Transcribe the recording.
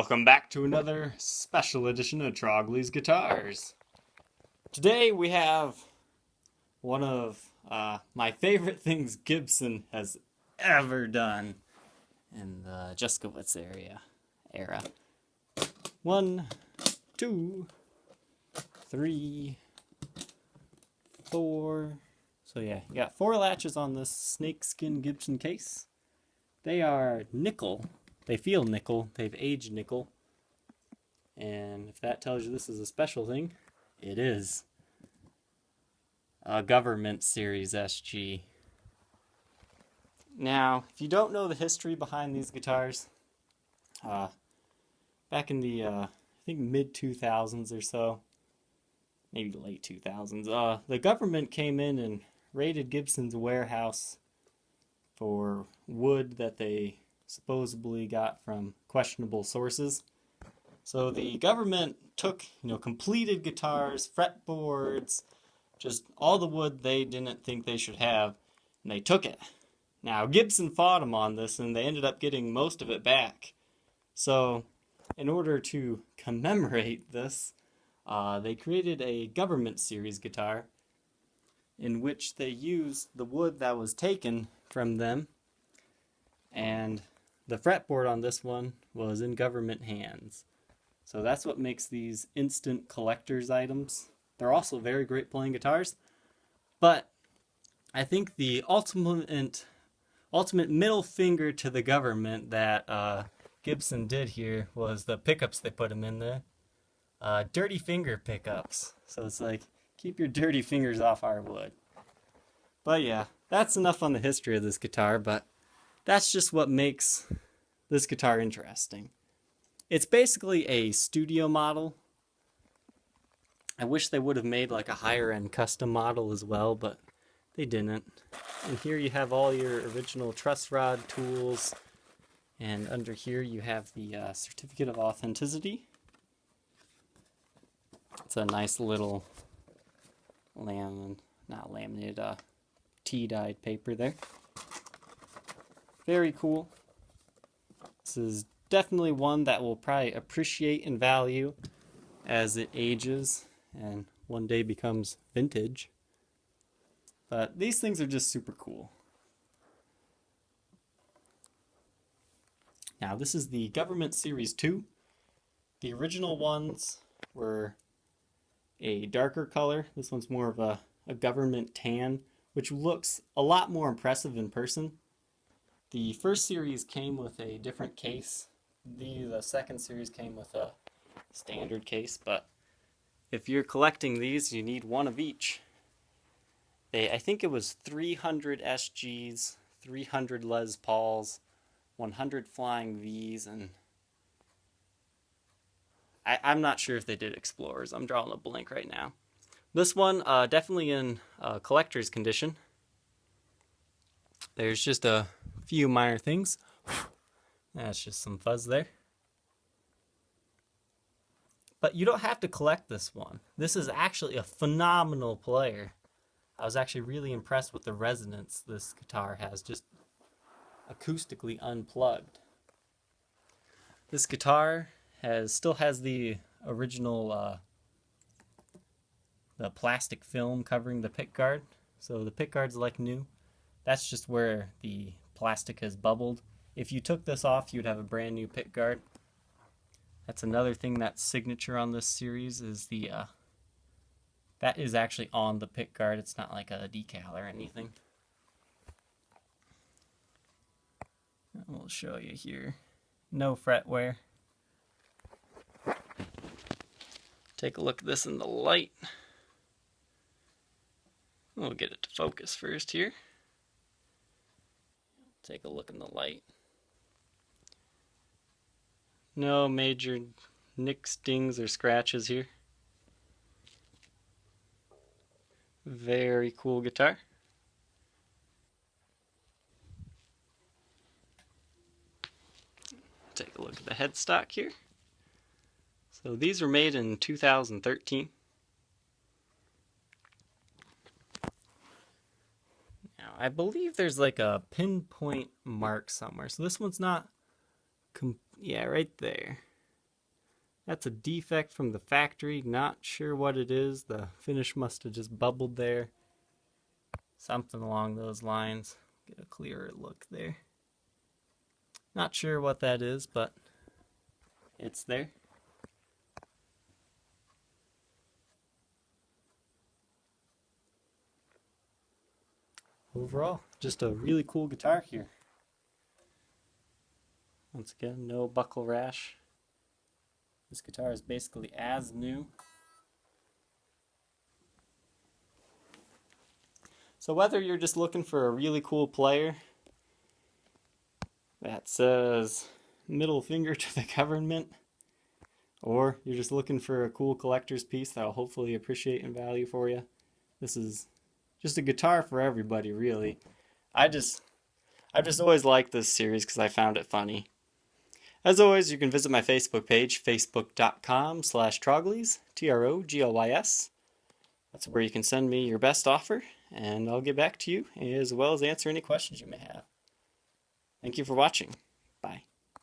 Welcome back to another special edition of Trogly's Guitars. Today we have one of my favorite things Gibson has ever done in the Juskowitz era. 1, 2, 3, 4. So yeah, you got 4 latches on this snakeskin Gibson case. They are nickel. They feel nickel. They've aged nickel. And if that tells you this is a special thing, it is. A Government Series SG. Now, if you don't know the history behind these guitars, back in the, I think mid-2000s or so, maybe late 2000s, the government came in and raided Gibson's warehouse for wood that they supposedly got from questionable sources. So the government took, completed guitars, fretboards, just all the wood they didn't think they should have, and they took it. Now, Gibson fought them on this, and they ended up getting most of it back. So, in order to commemorate this, they created a Government Series guitar in which they used the wood that was taken from them, and the fretboard on this one was in government hands. So that's what makes these instant collector's items. They're also very great playing guitars, but I think the ultimate middle finger to the government that Gibson did here was the pickups they put them in there. Dirty finger pickups. So it's like, keep your dirty fingers off our wood. But yeah, that's enough on the history of this guitar, but that's just what makes this guitar interesting. It's basically a studio model. I wish they would have made like a higher end custom model as well, but they didn't. And here you have all your original truss rod tools, and under here you have the certificate of authenticity. It's a nice little tea-dyed paper there. Very cool. This is definitely one that will probably appreciate in value as it ages and one day becomes vintage. But these things are just super cool. Now, this is the Government Series 2. The original ones were a darker color. This one's more of a government tan, which looks a lot more impressive in person. The first series came with a different case. The second series came with a standard case, but if you're collecting these, you need one of each. I think it was 300 SGs, 300 Les Pauls, 100 Flying Vs, and I'm not sure if they did Explorers. I'm drawing a blank right now. This one, definitely in collector's condition. There's just a few minor things. That's just some fuzz there. But you don't have to collect this one. This is actually a phenomenal player. I was actually really impressed with the resonance this guitar has, just acoustically unplugged. This guitar still has the original the plastic film covering the pickguard. So the pickguard's like new. That's just where the plastic has bubbled. If you took this off, you'd have a brand new pickguard. That's another thing that's signature on this series is that is actually on the pickguard. It's not like a decal or anything. We'll show you here. No fret wear. Take a look at this in the light. We'll get it to focus first here. Take a look in the light. No major nicks, dings, or scratches here. Very cool guitar. Take a look at the headstock here. So these were made in 2013. Now I believe there's like a pinpoint mark somewhere. So this one's not, yeah, right there. That's a defect from the factory. Not sure what it is. The finish must have just bubbled there. Something along those lines. Get a clearer look there. Not sure what that is, but it's there. Overall, just a really cool guitar here. Once again, no buckle rash. This guitar is basically as new. So whether you're just looking for a really cool player that says middle finger to the government, or you're just looking for a cool collector's piece that will hopefully appreciate in value for you, this is just a guitar for everybody, really. I've just always liked this series because I found it funny. As always, you can visit my Facebook page, facebook.com/Troglys, Troglys. That's where you can send me your best offer, and I'll get back to you, as well as answer any questions you may have. Thank you for watching. Bye.